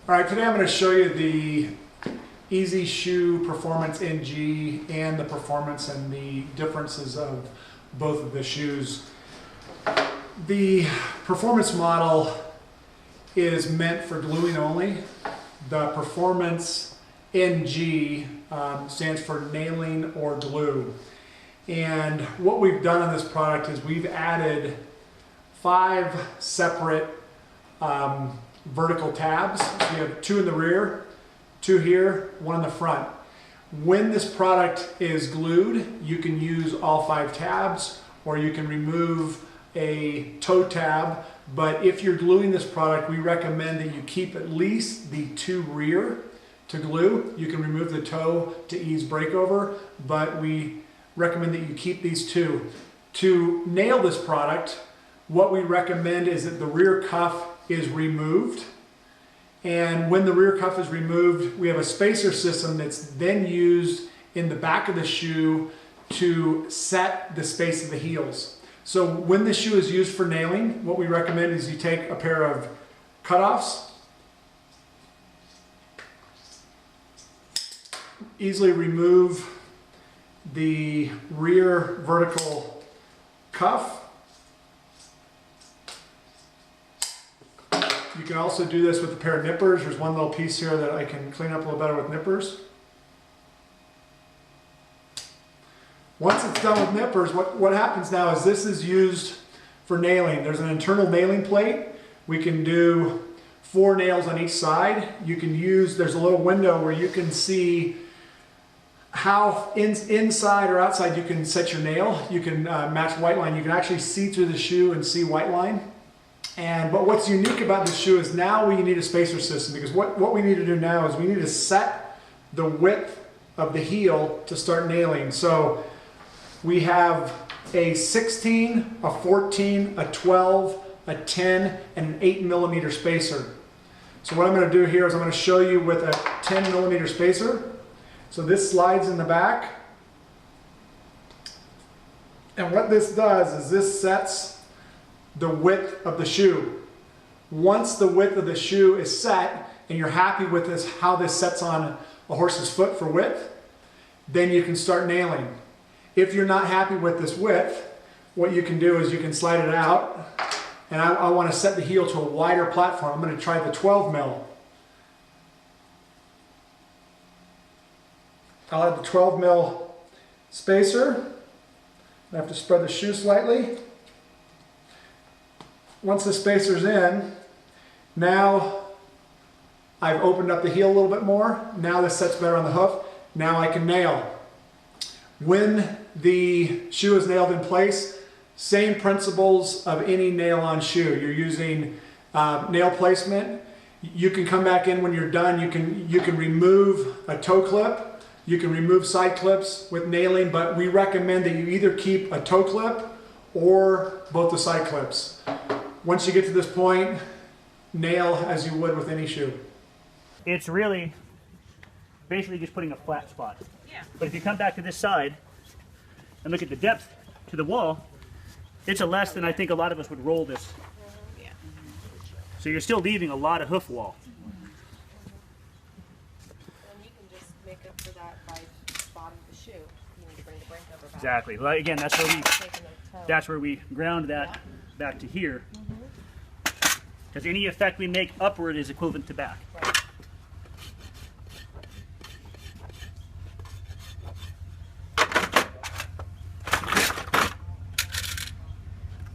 All right, today I'm going to show you the EasyShoe Performance NG and the performance and the differences of both of the shoes. The performance model is meant for gluing only. The Performance NG stands for nailing or glue. And what we've done on this product is we've added 5 separate vertical tabs. So we have 2 in the rear, 2 here, 1 in the front. When this product is glued, you can use all 5 tabs, or you can remove a toe tab. But if you're gluing this product, we recommend that you keep at least the 2 rear to glue. You can remove the toe to ease breakover, but we recommend that you keep these 2. To nail this product, what we recommend is that the rear cuff is removed. And when the rear cuff is removed, we have a spacer system that's then used in the back of the shoe to set the space of the heels. So when the shoe is used for nailing, what we recommend is you take a pair of cutoffs, easily remove the rear vertical cuff. You can also do this with a pair of nippers. There's one little piece here that I can clean up a little better with nippers. Once it's done with nippers, what happens now is this is used for nailing. There's an internal nailing plate. We can do 4 nails on each side. You can use, there's a little window where you can see how inside or outside you can set your nail. You can match white line. You can actually see through the shoe and see white line. But what's unique about this shoe is now we need a spacer system, because what we need to do now is we need to set the width of the heel to start nailing. So we have a 16, a 14, a 12, a 10, and an 8 millimeter spacer. So what I'm going to do here is I'm going to show you with a 10 millimeter spacer. So this slides in the back. And what this does is this sets the width of the shoe. Once the width of the shoe is set and you're happy with this, how this sets on a horse's foot for width, then you can start nailing. If you're not happy with this width, what you can do is you can slide it out, and I want to set the heel to a wider platform. I'm going to try the 12 mil. I'll add the 12 mil spacer. I have to spread the shoe slightly. Once the spacer's in, now I've opened up the heel a little bit more. Now this sets better on the hoof. Now I can nail. When the shoe is nailed in place, same principles of any nail-on shoe. You're using nail placement. You can come back in when you're done. You can remove a toe clip. You can remove side clips with nailing, but we recommend that you either keep a toe clip or both the side clips. Once you get to this point, nail as you would with any shoe. It's really basically just putting a flat spot. Yeah. But if you come back to this side and look at the depth to the wall, it's a less than I think a lot of us would roll this. Yeah. So you're still leaving a lot of hoof wall. And you can just make up for that by spotting the shoe. You need to bring the brake over back. Exactly. Well, again, that's where we ground that back to here. Because any effect we make upward is equivalent to back. Right.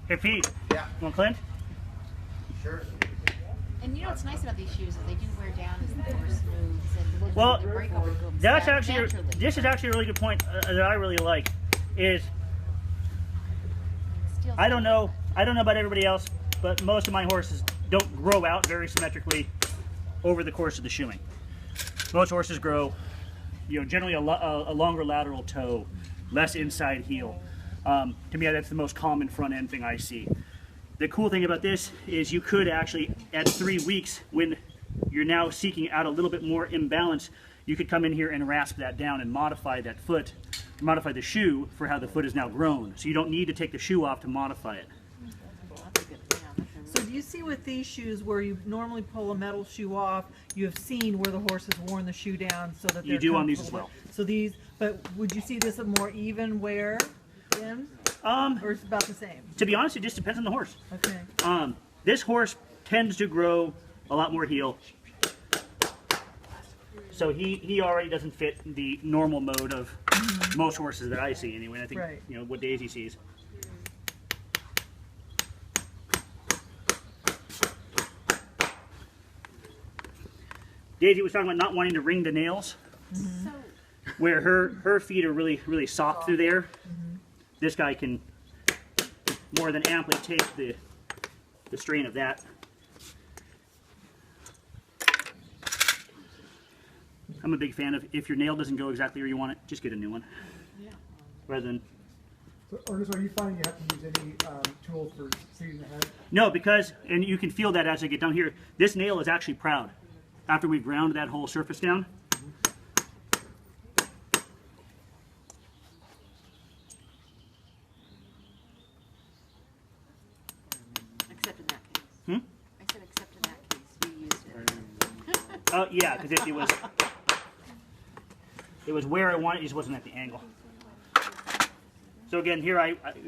Hey Pete. Yeah. You want Clint? Sure. And you know what's nice about these shoes is they do wear down as the horse moves, and Well, the breakover goes that's down actually naturally. this is actually a really good point that I really like. Is I don't know about everybody else, but most of my horses don't grow out very symmetrically over the course of the shoeing. Most horses grow, generally a longer lateral toe, less inside heel. To me, that's the most common front end thing I see. The cool thing about this is you could actually, at 3 weeks, when you're now seeking out a little bit more imbalance, you could come in here and rasp that down and modify that foot, modify the shoe for how the foot is now grown. So you don't need to take the shoe off to modify it. So do you see with these shoes where you normally pull a metal shoe off, you have seen where the horse has worn the shoe down so that You they're do on these as comfortable. well. So these, but would you see this a more even wear then? Or it's about the same? To be honest, it just depends on the horse. Okay. This horse tends to grow a lot more heel. So he already doesn't fit the normal mode of most horses that I see anyway. I think, Right. you know, what Daisy sees. Daisy was talking about not wanting to wring the nails, So, where her feet are really soft through there. This guy can more than amply take the strain of that. I'm a big fan of, if your nail doesn't go exactly where you want it, just get a new one. Rather than, So, Ernest, are you finding you have to use any tools for seating the head? no, because, and you can feel that as I get down here, this nail is actually proud. After we've ground that whole surface down, except in that case. Hmm? I said except in that case, you used it. yeah, because it was where I wanted, it just wasn't at the angle. So again, here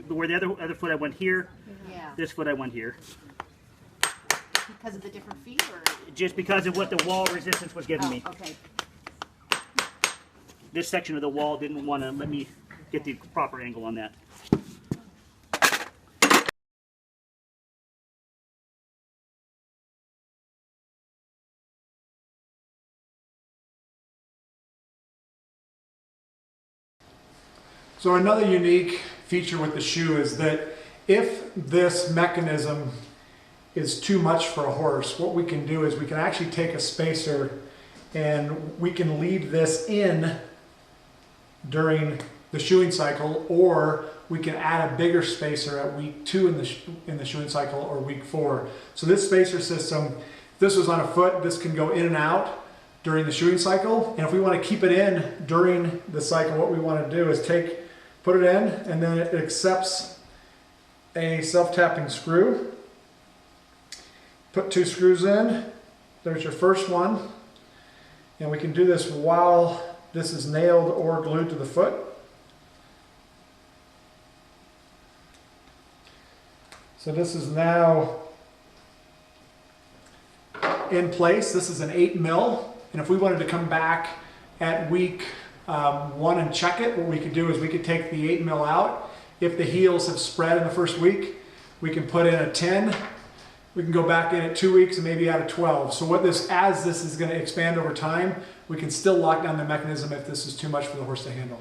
where the other foot I went here, Yeah. this foot I went here, Because of the different feet, or? just because of what the wall resistance was giving Oh, me. okay. This section of the wall didn't want to let me get the proper angle on that. So another unique feature with the shoe is that if this mechanism is too much for a horse, what we can do is we can actually take a spacer and we can leave this in during the shoeing cycle, or we can add a bigger spacer at week 2 in the shoeing cycle, or week 4. So this spacer system, if this was on a foot, this can go in and out during the shoeing cycle. And if we want to keep it in during the cycle, what we want to do is put it in, and then it accepts a self-tapping screw. Put 2 screws in. There's your first one. And we can do this while this is nailed or glued to the foot. So this is now in place. This is an 8 mil. And if we wanted to come back at week 1 and check it, what we could do is we could take the 8 mil out. If the heels have spread in the first week, we can put in a 10. We can go back in at 2 weeks and maybe add a 12. So as this is going to expand over time, we can still lock down the mechanism if this is too much for the horse to handle.